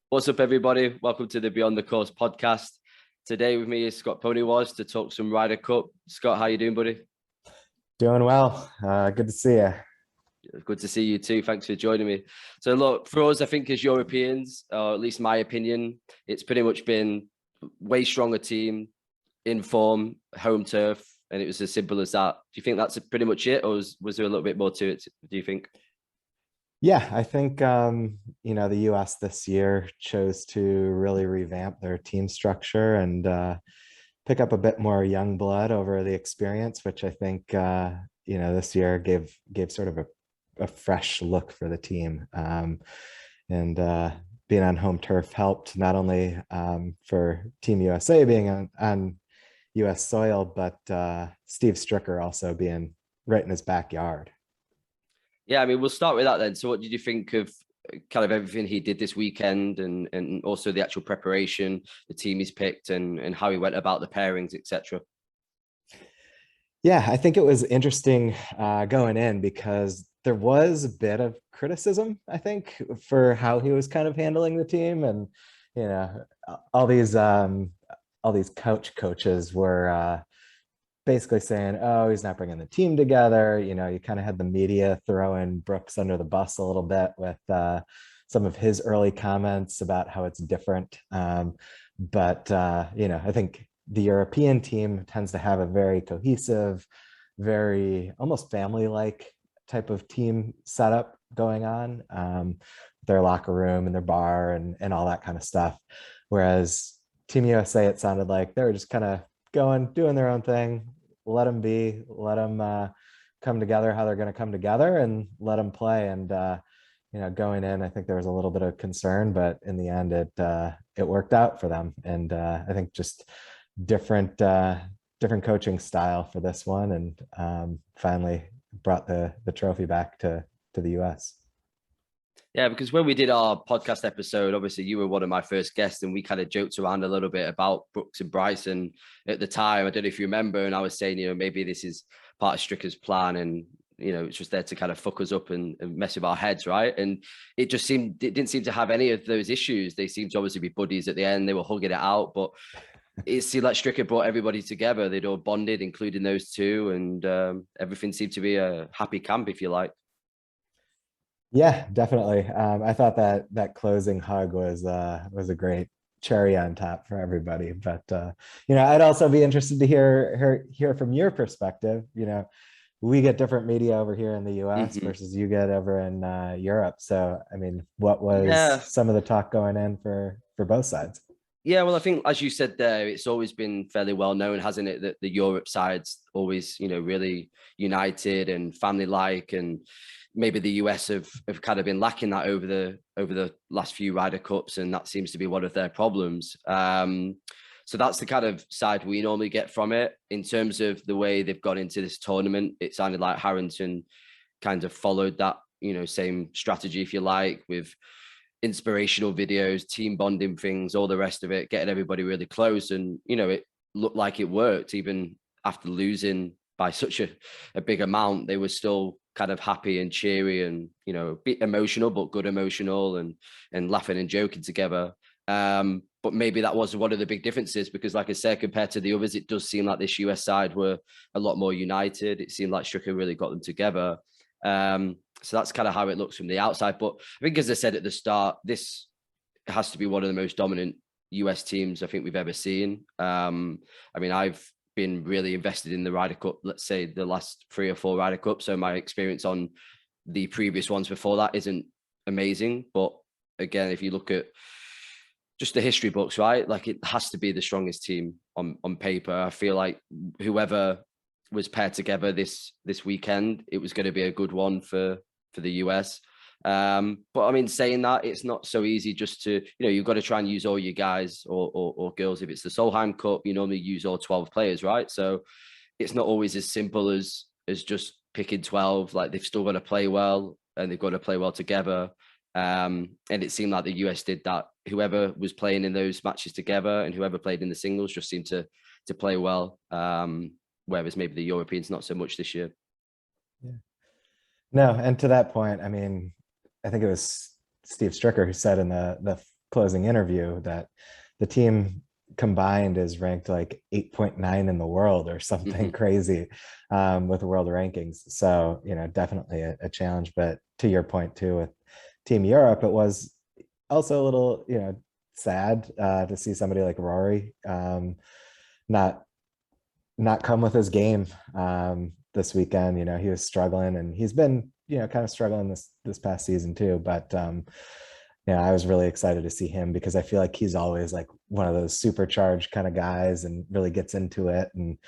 What's up, everybody? Welcome to the Beyond the Course podcast. Today with me is Scott Poniewaz to talk some Ryder Cup. Scott, how you doing, buddy? Doing well. Good to see you. Good to see you too. Thanks for joining me. So look, for us, I think as Europeans, or at least my opinion, it's pretty much been way stronger team, in form, home turf, and it was as simple as that. Do you think that's pretty much it, or was there a little bit more to it, do you think? Yeah, I think, the US this year chose to really revamp their team structure and pick up a bit more young blood over the experience, which I think, this year gave sort of a fresh look for the team. And being on home turf helped not only for Team USA being on US soil, but Steve Stricker also being right in his backyard. Yeah, I mean, we'll start with that then. So what did you think of kind of everything he did this weekend and also the actual preparation, the team he's picked and how he went about the pairings, etc.? Yeah, I think it was interesting going in because there was a bit of criticism, I think, for how he was kind of handling the team. And, all these coaches were basically saying, oh, he's not bringing the team together. You kind of had the media throwing Brooks under the bus a little bit with some of his early comments about how it's different. But I think the European team tends to have a very cohesive, very almost family-like type of team setup going on, their locker room and their bar and all that kind of stuff. Whereas Team USA, it sounded like they were just kind of doing their own thing. Let them be, let them come together how they're going to come together and let them play. And, going in, I think there was a little bit of concern, but in the end, it worked out for them. And I think just different coaching style for this one. And finally brought the trophy back to the US. Yeah, because when we did our podcast episode, obviously you were one of my first guests and we kind of joked around a little bit about Brooks and Bryson at the time. I don't know if you remember, and I was saying, maybe this is part of Stricker's plan and, it's just there to kind of fuck us up and mess with our heads, right? And it didn't seem to have any of those issues. They seemed to obviously be buddies at the end. They were hugging it out, but it seemed like Stricker brought everybody together. They'd all bonded, including those two, and everything seemed to be a happy camp, if you like. Yeah, definitely. I thought that closing hug was a great cherry on top for everybody. But I'd also be interested to hear from your perspective. We get different media over here in the US versus you get over in Europe. So, I mean, what was some of the talk going in for both sides? Yeah, well, I think, as you said there, it's always been fairly well known, hasn't it, that the Europe side's always, really united and family-like, and maybe the US have kind of been lacking that over the last few Ryder Cups, and that seems to be one of their problems. So that's the kind of side we normally get from it. In terms of the way they've gone into this tournament, it sounded like Harrington kind of followed that, same strategy, if you like, with inspirational videos, team bonding things, all the rest of it, getting everybody really close. And, it looked like it worked. Even after losing by such a big amount, they were still kind of happy and cheery and, a bit emotional, but good emotional and laughing and joking together. But maybe that was one of the big differences because, like I said, compared to the others, it does seem like this US side were a lot more united. It seemed like Stricker really got them together. So that's kind of how it looks from the outside. But I think, as I said at the start, this has to be one of the most dominant US teams I think we've ever seen. I mean, I've been really invested in the Ryder Cup, let's say the last 3 or 4 Ryder Cups. So my experience on the previous ones before that isn't amazing. But again, if you look at just the history books, right, like it has to be the strongest team on paper. I feel like whoever was paired together this weekend, it was going to be a good one for the US. But I mean, saying that, it's not so easy just to, you've got to try and use all your guys or girls. If it's the Solheim Cup, you normally use all 12 players, right? So it's not always as simple as just picking 12. Like, they've still got to play well and they've got to play well together. And it seemed like the US did that. Whoever was playing in those matches together and whoever played in the singles just seemed to play well. Whereas maybe the Europeans not so much this year. Yeah. No, and to that point, I mean, I think it was Steve Stricker who said in the closing interview that the team combined is ranked like 8.9 in the world or something crazy with world rankings. So, definitely a challenge. But to your point too, with Team Europe, it was also a little, sad to see somebody like Rory not come with his game this weekend. He was struggling, and he's been, kind of struggling this past season too. But I was really excited to see him because I feel like he's always like one of those supercharged kind of guys and really gets into it. And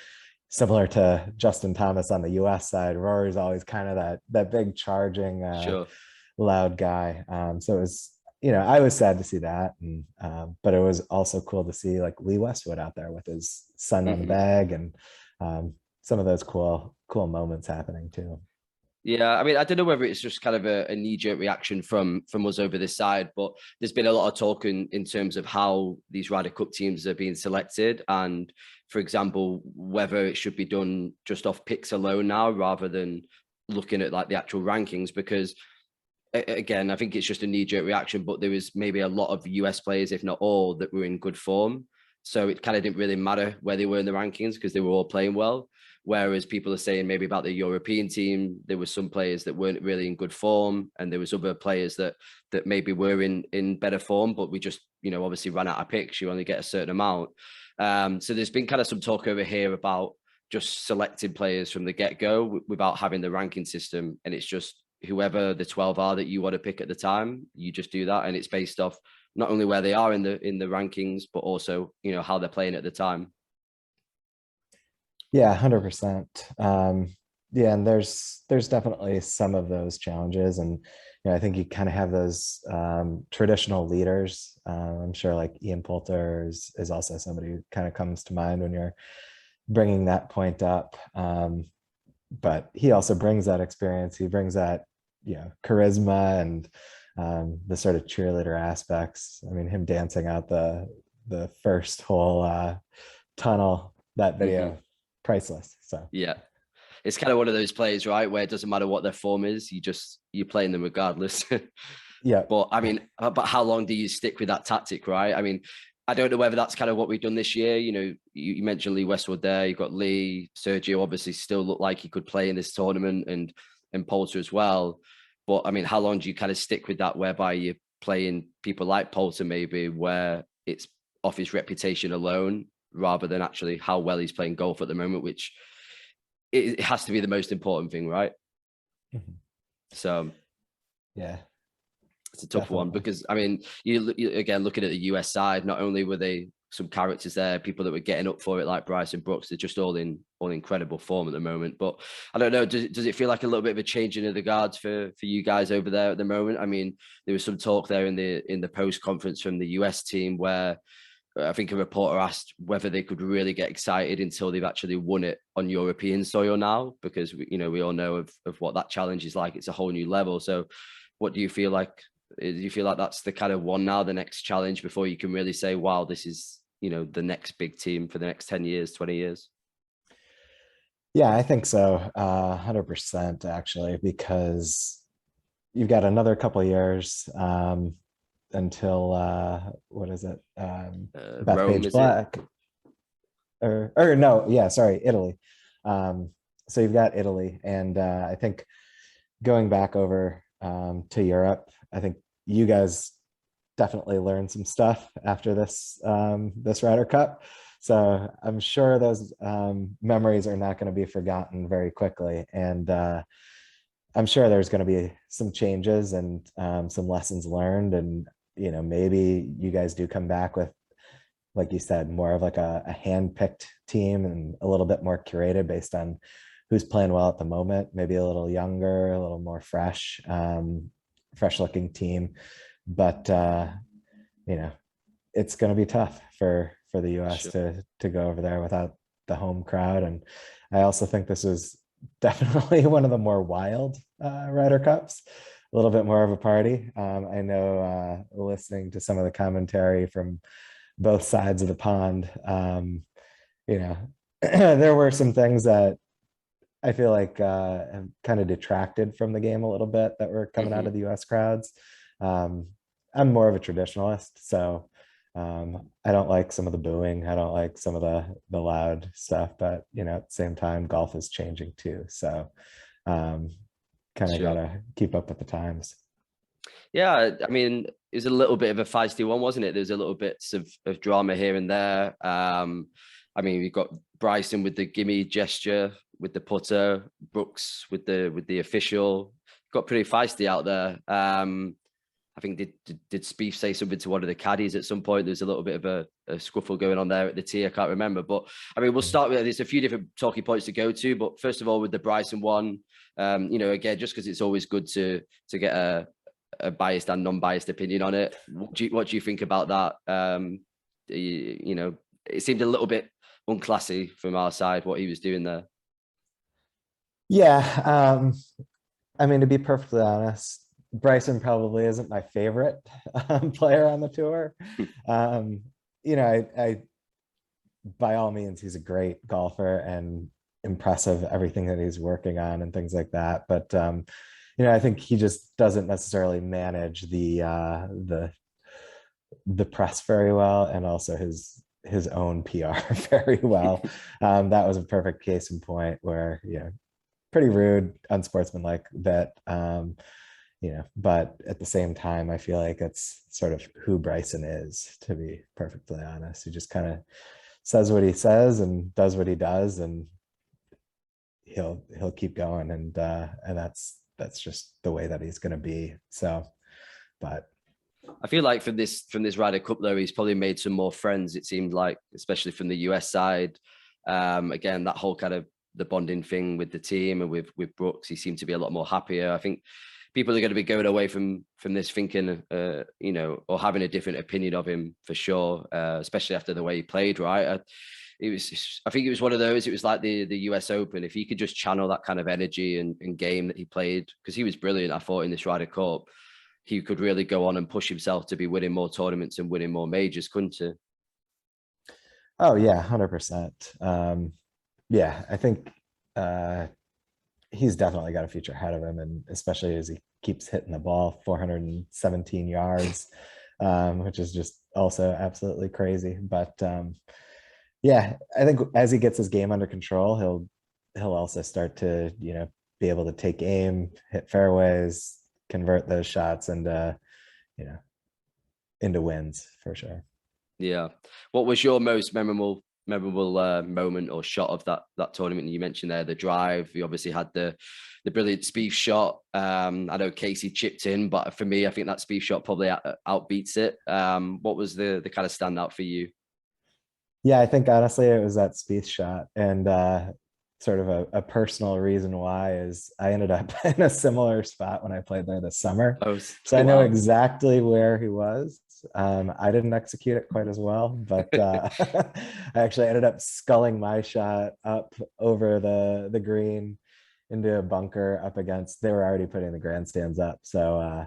similar to Justin Thomas on the US side, Rory's always kind of that big charging, Sure. loud guy. So it was, I was sad to see that. And but it was also cool to see like Lee Westwood out there with his son on the bag, and some of those cool moments happening too. Yeah, I mean, I don't know whether it's just kind of a knee-jerk reaction from us over this side, but there's been a lot of talk in terms of how these Ryder Cup teams are being selected, and for example, whether it should be done just off picks alone now rather than looking at like the actual rankings. Because again, I think it's just a knee-jerk reaction, but there was maybe a lot of US players, if not all, that were in good form, so it kind of didn't really matter where they were in the rankings because they were all playing well. Whereas people are saying maybe about the European team, there were some players that weren't really in good form, and there was other players that maybe were in better form, but we just, obviously ran out of picks. You only get a certain amount. So there's been kind of some talk over here about just selecting players from the get-go without having the ranking system. And it's just whoever the 12 are that you want to pick at the time, you just do that. And it's based off not only where they are in the rankings, but also, how they're playing at the time. Yeah, 100%. Yeah, and there's definitely some of those challenges, and I think you kind of have those traditional leaders. I'm sure like Ian Poulter is also somebody who kind of comes to mind when you're bringing that point up. But he also brings that experience. He brings that charisma and the sort of cheerleader aspects. I mean, him dancing out the first hole tunnel, that video. Priceless. So yeah, it's kind of one of those plays, right, where it doesn't matter what their form is, you're playing them regardless. Yeah, but I mean, but how long do you stick with that tactic, right? I mean, I don't know whether that's kind of what we've done this year. You mentioned Lee Westwood there. You've got Lee. Sergio obviously still looked like he could play in this tournament, and Poulter as well. But I mean, how long do you kind of stick with that, whereby you're playing people like Poulter maybe, where it's off his reputation alone rather than actually how well he's playing golf at the moment, which it has to be the most important thing, right? So yeah, it's a tough definitely. one, because I mean, you again, looking at the US side, not only were they some characters there, people that were getting up for it like Bryson Brooks, they're just all in incredible form at the moment. But I don't know, does it feel like a little bit of a changing of the guards for you guys over there at the moment? I mean, there was some talk there in the post conference from the US team where I think a reporter asked whether they could really get excited until they've actually won it on European soil now, because we all know of what that challenge is like. It's a whole new level. So what do you feel like? Do you feel like that's the kind of one now, the next challenge, before you can really say, wow, this is, the next big team for the next 10 years, 20 years? Yeah, I think so. 100% actually, because you've got another couple of years until what is it? Beth Rome, Page Black. Or no, yeah, sorry, Italy. So you've got Italy, and I think going back over to Europe, I think you guys definitely learned some stuff after this Ryder Cup. So I'm sure those memories are not going to be forgotten very quickly, and I'm sure there's going to be some changes and some lessons learned, and maybe you guys do come back with, like you said, more of like a hand-picked team and a little bit more curated based on who's playing well at the moment, maybe a little younger, a little more fresh looking team. But it's going to be tough for the US Sure. to go over there without the home crowd. And I also think this was definitely one of the more wild Ryder Cups, a little bit more of a party. I know listening to some of the commentary from both sides of the pond, there were some things that I feel like have kind of detracted from the game a little bit that were coming out of the US crowds. I'm more of a traditionalist, so I don't like some of the booing. I don't like some of the loud stuff, but you know, at the same time, golf is changing too. So kind of Sure. gotta keep up with the times. Yeah, I mean, it was a little bit of a feisty one, wasn't it? There's a little bits of drama here and there. I mean, we've got Bryson with the gimme gesture with the putter, Brooks with the official. Got pretty feisty out there. I think did Spieth say something to one of the caddies at some point? There's a little bit of a scuffle going on there at the tee. I can't remember, but I mean, we'll start with, there's a few different talking points to go to, but first of all, with the Bryson one, you know, again, just because it's always good to get a biased and non-biased opinion on it. What do you think about that? You know, it seemed a little bit unclassy from our side what he was doing there. Yeah, I mean, to be perfectly honest, Bryson probably isn't my favorite player on the tour. You know, I by all means, he's a great golfer and impressive everything that he's working on and things like that. But you know, I think he just doesn't necessarily manage the press very well, and also his own PR very well. That was a perfect case in point where, you know, pretty rude, unsportsmanlike bit. You know, but at the same time, I feel like it's sort of who Bryson is, to be perfectly honest. He just kind of says what he says and does what he does, and he'll keep going, and that's just the way that he's going to be. So, but I feel like from this Ryder Cup though, he's probably made some more friends. It seemed like, especially from the US side. Again, that whole kind of the bonding thing with the team and with Brooks, he seemed to be a lot more happier. I think people are going to be going away from this thinking, you know, or having a different opinion of him for sure, especially after the way he played, right? I think it was one of those, it was like the US Open. If he could just channel that kind of energy and game that he played, because he was brilliant, I thought, in this Ryder Cup, he could really go on and push himself to be winning more tournaments and winning more majors, couldn't he? oh yeah, 100%. Yeah, I think he's definitely got a future ahead of him, and especially as he keeps hitting the ball 417 yards, which is just also absolutely crazy. But yeah, I think as he gets his game under control, he'll also start to, you know, be able to take aim, hit fairways, convert those shots into, you know, into wins for sure. Yeah. What was your most memorable moment or shot of that tournament you mentioned there? The drive. You obviously had the brilliant Spieth shot. I know Casey chipped in, but for me, I think that Spieth shot probably outbeats it. What was the kind of standout for you? Yeah, I think honestly it was that Spieth shot, and sort of a personal reason why is I ended up in a similar spot when I played there this summer. Oh, So I know wow. exactly where he was. I didn't execute it quite as well, but I actually ended up sculling my shot up over the green into a bunker up against, they were already putting the grandstands up. So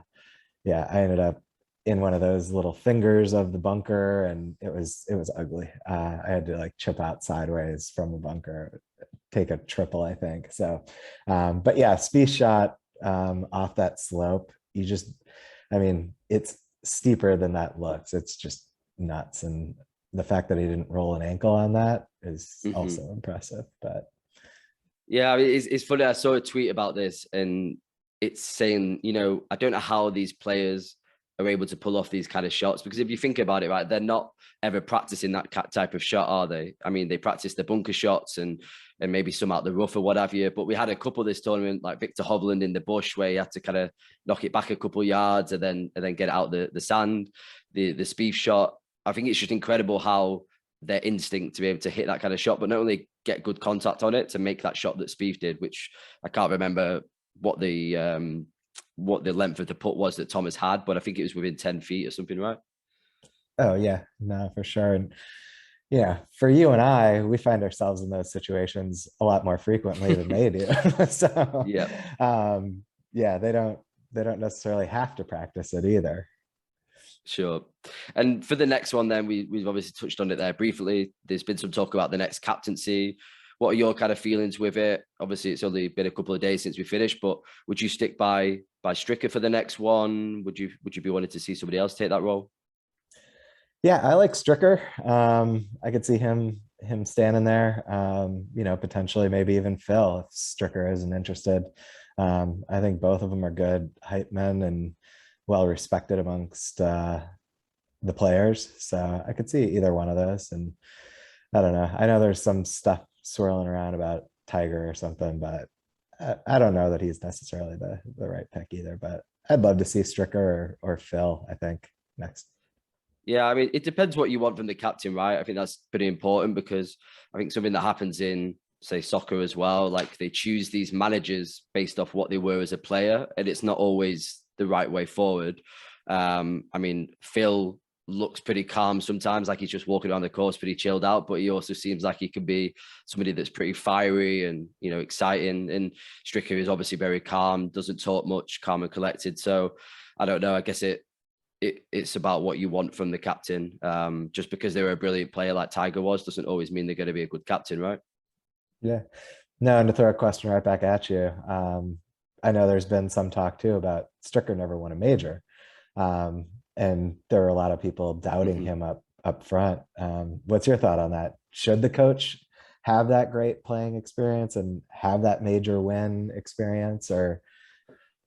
yeah, I ended up in one of those little fingers of the bunker, and it was ugly. I had to like chip out sideways from the bunker, take a triple, I think. So but yeah, Spieth shot off that slope, you just, I mean, it's steeper than that looks. It's just nuts, and the fact that he didn't roll an ankle on that is also impressive. But yeah, it's funny. I saw a tweet about this, and it's saying, you know, I don't know how these players are able to pull off these kind of shots, because if you think about it, right, they're not ever practicing that type of shot, are they? I mean, they practice the bunker shots and maybe some out the rough or what have you. But we had a couple this tournament, like Victor Hovland in the bush, where he had to kind of knock it back a couple yards and then get out the sand. The Spieth shot, I think it's just incredible how their instinct to be able to hit that kind of shot, but not only get good contact on it to make that shot that Spieth did, which I can't remember what the length of the putt was that Thomas had, but I think it was within 10 feet or something, right? oh yeah, no, for sure. And yeah, for you and I, we find ourselves in those situations a lot more frequently than they do. So Yeah, yeah, they don't necessarily have to practice it either. sure. And for the next one, then we've obviously touched on it there briefly. There's been some talk about the next captaincy. what are your kind of feelings with it? Obviously, it's only been a couple of days since we finished, but would you stick by Stricker for the next one? Would you be wanting to see somebody else take that role? Yeah, I like Stricker. I could see him standing there. Potentially maybe even Phil if Stricker isn't interested. I think both of them are good hype men and well respected amongst the players. So I could see either one of those. And I don't know. I know there's some stuff swirling around about Tiger or something, but I don't know that he's necessarily the right pick either. But I'd love to see Stricker or Phil, I think, next. Yeah, I mean, it depends what you want from the captain, right? I think that's pretty important because I think something that happens in, say, soccer as well, like they choose these managers based off what they were as a player, and it's not always the right way forward. I mean, Phil looks pretty calm sometimes, like he's just walking around the course pretty chilled out, but he also seems like he can be somebody that's pretty fiery and, exciting. And Stricker is obviously very calm, doesn't talk much, calm and collected. So I don't know, I guess it's about what you want from the captain. Just because they're a brilliant player like Tiger was doesn't always mean they're going to be a good captain, right? Yeah. No, and to throw a question right back at you, I know there's been some talk too about Stricker never won a major. And there are a lot of people doubting him up front. What's your thought on that? Should the coach have that great playing experience and have that major win experience? Or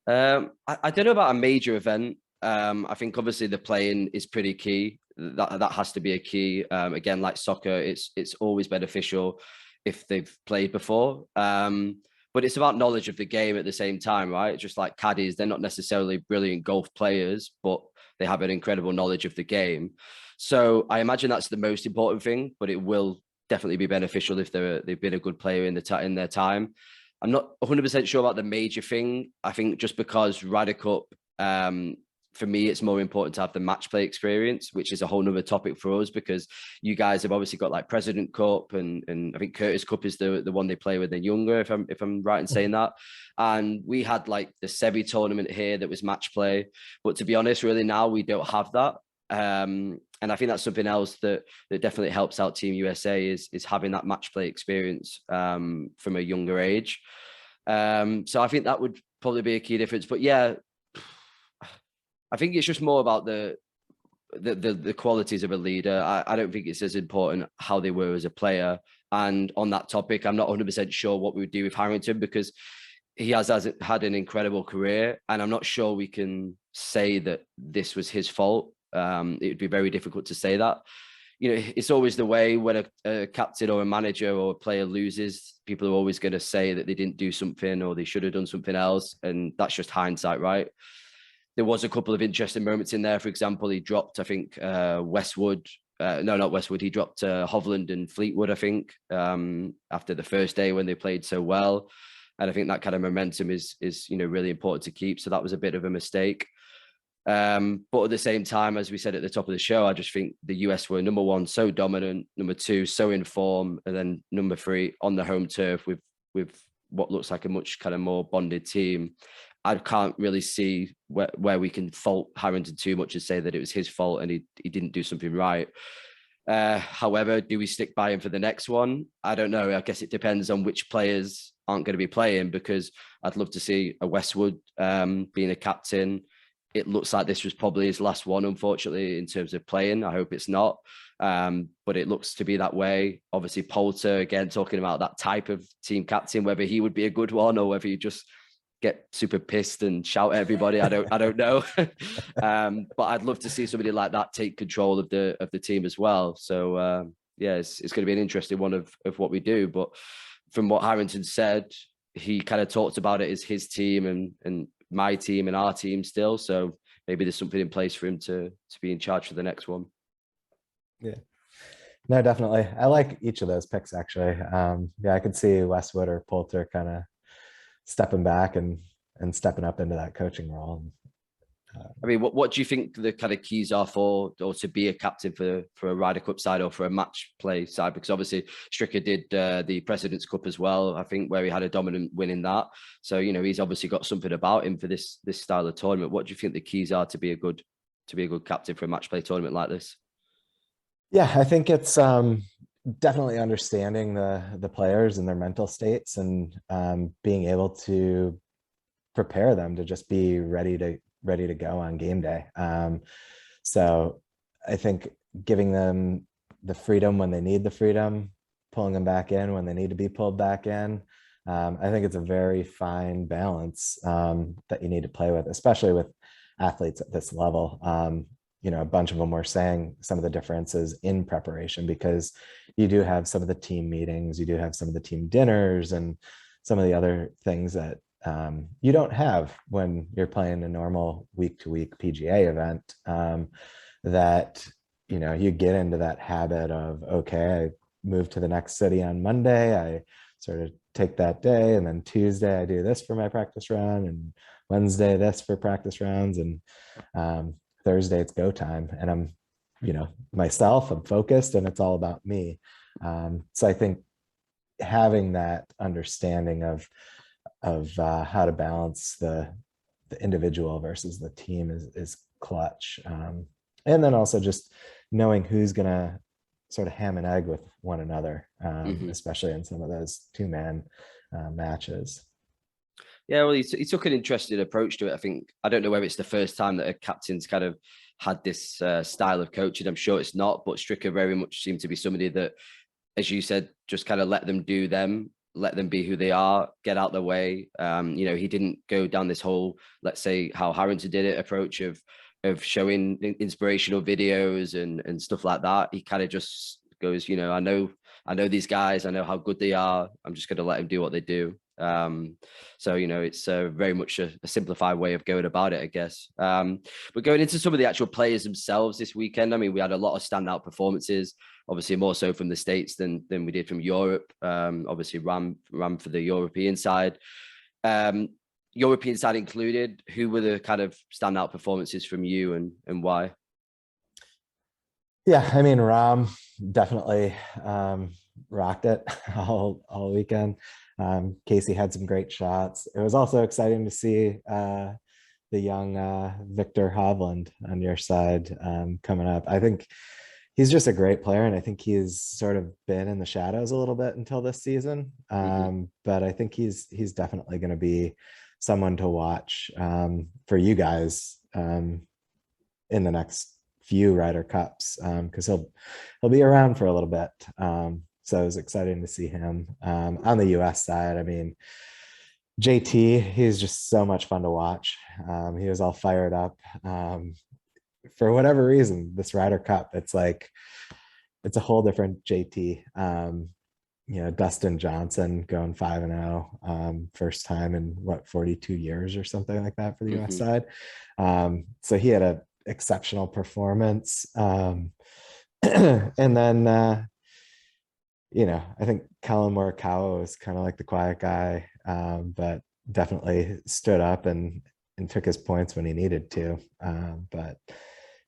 I don't know about a major event. I think obviously the playing is pretty key. That has to be a key. Again, like soccer, it's always beneficial if they've played before. But it's about knowledge of the game at the same time, right? Just like caddies, they're not necessarily brilliant golf players, but they have an incredible knowledge of the game. So I imagine that's the most important thing, but it will definitely be beneficial if they've been a good player in their time. I'm not 100% sure about the major thing. I think just because Ryder Cup, for me, it's more important to have the match play experience, which is a whole nother topic for us because you guys have obviously got like President Cup and I think Curtis Cup is the one they play with the younger, if I'm right in saying that. And we had like the Sevi tournament here that was match play, but to be honest, really now we don't have that. And I think that's something else that definitely helps out Team USA is having that match play experience from a younger age. So I think that would probably be a key difference. But yeah, I think it's just more about the qualities of a leader. I don't think it's as important how they were as a player. And on that topic, I'm not 100% sure what we would do with Harrington because he has had an incredible career. And I'm not sure we can say that this was his fault. It would be very difficult to say that. It's always the way when a captain or a manager or a player loses, people are always going to say that they didn't do something or they should have done something else. And that's just hindsight, right? There was a couple of interesting moments in there. For example, he dropped, I think, Westwood. No, not Westwood. He dropped Hovland and Fleetwood, I think, after the first day when they played so well. And I think that kind of momentum is really important to keep. So that was a bit of a mistake. But at the same time, as we said at the top of the show, I just think the US were number one, so dominant, number two, so in form, and then number three on the home turf with what looks like a much kind of more bonded team. I can't really see where we can fault Harrington too much and say that it was his fault and he didn't do something right. However, do we stick by him for the next one? I don't know. I guess it depends on which players aren't going to be playing because I'd love to see a Westwood being a captain. It looks like this was probably his last one, unfortunately, in terms of playing. I hope it's not. But it looks to be that way. Obviously, Poulter, again, talking about that type of team captain, whether he would be a good one or whether he just get super pissed and shout at everybody. I don't know. But I'd love to see somebody like that take control of the team as well. So yeah, it's going to be an interesting one of what we do. But from what Harrington said, he kind of talked about it as his team and my team and our team still. So maybe there's something in place for him to be in charge for the next one. Yeah. No, definitely. I like each of those picks actually. Yeah, I could see Westwood or Poulter kind of stepping back and stepping up into that coaching role. I mean, what do you think the kind of keys are for or to be a captain for a Ryder Cup side or for a match play side? Because obviously Stricker did the President's Cup as well, I think, where he had a dominant win in that. So, he's obviously got something about him for this style of tournament. What do you think the keys are to be a good captain for a match play tournament like this? Yeah, I think it's definitely understanding the players and their mental states, and being able to prepare them to just be ready to go on game day. So I think giving them the freedom when they need the freedom, pulling them back in when they need to be pulled back in. I think it's a very fine balance that you need to play with, especially with athletes at this level. A bunch of them were saying some of the differences in preparation, because you do have some of the team meetings, you do have some of the team dinners, and some of the other things that you don't have when you're playing a normal week-to-week PGA event. That you get into that habit of, okay, I move to the next city on Monday, I sort of take that day, and then Tuesday I do this for my practice round, and Wednesday this for practice rounds, and Thursday it's go time, and I'm myself, I'm focused, and it's all about me. So I think having that understanding of how to balance the individual versus the team is clutch. And then also just knowing who's gonna sort of ham and egg with one another, especially in some of those two-man matches. Yeah, well, he took an interesting approach to it. I don't know whether it's the first time that a captain's kind of had this style of coaching. I'm sure it's not, but Stricker very much seemed to be somebody that, as you said, just kind of let them do them, let them be who they are, get out their way. He didn't go down this whole, let's say how Harrington did it, approach of showing inspirational videos and stuff like that. He kind of just goes, I know these guys, I know how good they are, I'm just going to let them do what they do. So it's very much a simplified way of going about it, I guess. But going into some of the actual players themselves this weekend, we had a lot of standout performances, obviously more so from the States than we did from Europe. Obviously Ram for the European side. European side included, who were the kind of standout performances from you, and why? Yeah, Ram definitely rocked it all weekend. Casey had some great shots. It was also exciting to see the young Victor Hovland on your side coming up. I think he's just a great player, and I think he's sort of been in the shadows a little bit until this season. But I think he's definitely going to be someone to watch for you guys in the next few Ryder Cups, because he'll be around for a little bit. So it was exciting to see him. On the US side, JT, he's just so much fun to watch. He was all fired up. For whatever reason, this Ryder Cup, it's a whole different JT. Dustin Johnson going 5-0, first time in 42 years or something like that for the US side. So he had an exceptional performance. And then I think Colin Morikawa was kind of like the quiet guy, but definitely stood up and took his points when he needed to. But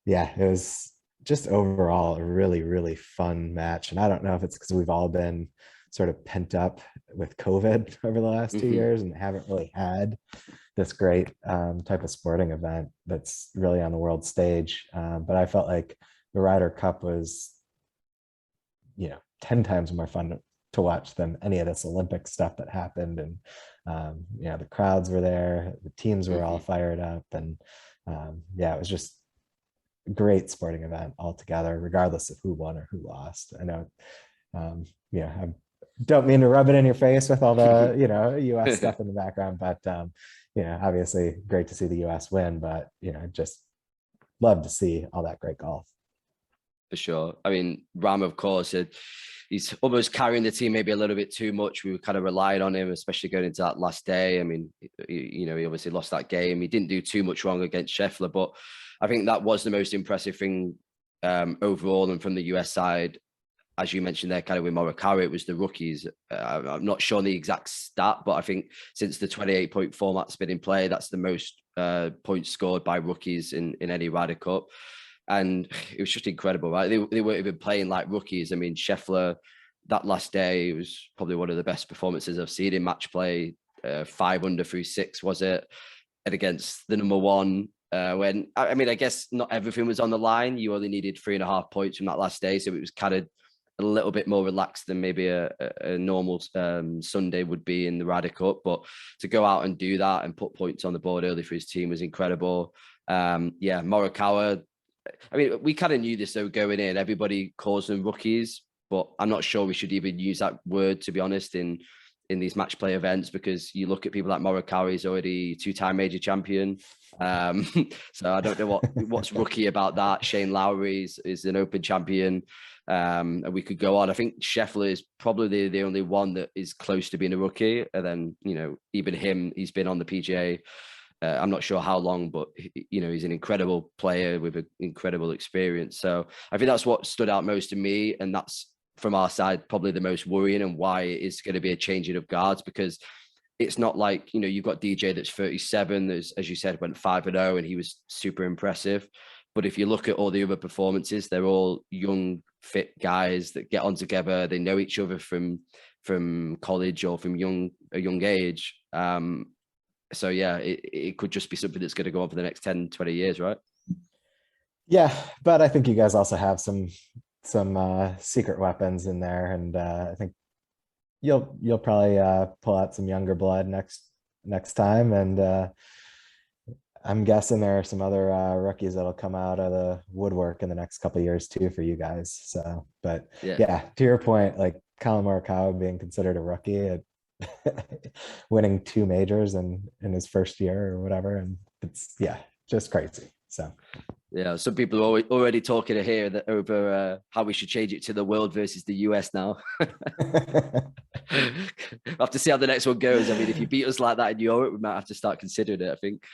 yeah, it was just overall a really, really fun match. And I don't know if it's because we've all been sort of pent up with COVID over the last 2 years and haven't really had this great type of sporting event that's really on the world stage. But I felt like the Ryder Cup was, 10 times more fun to watch than any of this Olympic stuff that happened. And, the crowds were there, the teams were all fired up, and it was just a great sporting event altogether, regardless of who won or who lost. I know, I don't mean to rub it in your face with all the, US stuff in the background, but, obviously great to see the US win, but, just love to see all that great golf. For sure. Ram, of course, he's almost carrying the team maybe a little bit too much. We were kind of relying on him, especially going into that last day. He obviously lost that game. He didn't do too much wrong against Scheffler, but I think that was the most impressive thing overall. And from the US side, as you mentioned there, kind of with Morikawa, it was the rookies. I'm not sure on the exact stat, but I think since the 28-point format's been in play, that's the most points scored by rookies in any Ryder Cup. And it was just incredible, right? They weren't even playing like rookies. Scheffler, that last day, it was probably one of the best performances I've seen in match play. 5 under through 6, was it? And against the number one, when, I guess not everything was on the line. You only needed 3.5 points from that last day. So it was kind of a little bit more relaxed than maybe a normal Sunday would be in the Ryder Cup. But to go out and do that and put points on the board early for his team was incredible. Yeah, Morikawa, I mean, we kind of knew this though going in. Everybody calls them rookies, but I'm not sure we should even use that word, to be honest, in these match play events, because you look at people like Morikawa, he's already 2-time major champion. So I don't know what's rookie about that. Shane Lowry is an Open champion. And we could go on. I think Scheffler is probably the only one that is close to being a rookie. And then, you know, even him, he's been on the PGA. I'm not sure how long, but you know, he's an incredible player with an incredible experience. So I think that's what stood out most to me. And that's, from our side, probably the most worrying, and why it is going to be a changing of guards, because it's not like, you know, you've got DJ that's 37, there's, as you said, went 5-0 and he was super impressive. But if you look at all the other performances, they're all young, fit guys that get on together. They know each other from college or from a young age. So yeah, it could just be something that's going to go on for the next 10, 20 years, right? Yeah, but I think you guys also have some secret weapons in there, and I think you'll probably pull out some younger blood next time, and I'm guessing there are some other rookies that'll come out of the woodwork in the next couple of years too for you guys. So, but yeah, to your point, like Collin Morikawa being considered a rookie, winning 2 majors in his first year or whatever, and it's just crazy. So yeah, some people are already talking here that over how we should change it to the world versus the US now. We'll have to see how the next one goes. I mean, if you beat us like that in Europe, we might have to start considering it, I think.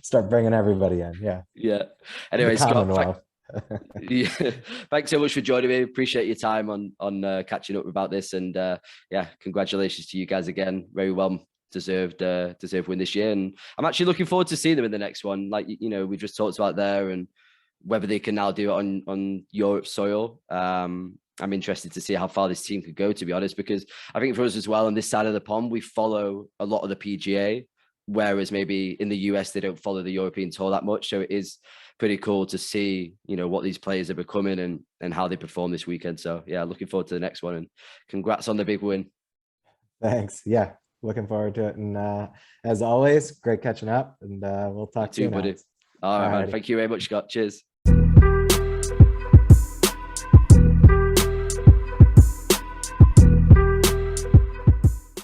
Start bringing everybody in. Yeah. Anyway, Scott, thanks so much for joining me. Appreciate your time on catching up about this, and congratulations to you guys again. Very well deserved win this year, and I'm actually looking forward to seeing them in the next one. Like, you know, we just talked about there, and whether they can now do it on Europe soil. I'm interested to see how far this team could go, to be honest, because I think for us as well on this side of the pond, we follow a lot of the PGA, whereas maybe in the US they don't follow the European Tour that much. So it is pretty cool to see, you know, what these players are becoming and how they perform this weekend. So yeah, looking forward to the next one, and congrats on the big win. Thanks. Yeah, looking forward to it. And as always, great catching up, and we'll talk to you, buddy. All right, man. Thank you very much, Scott. Cheers.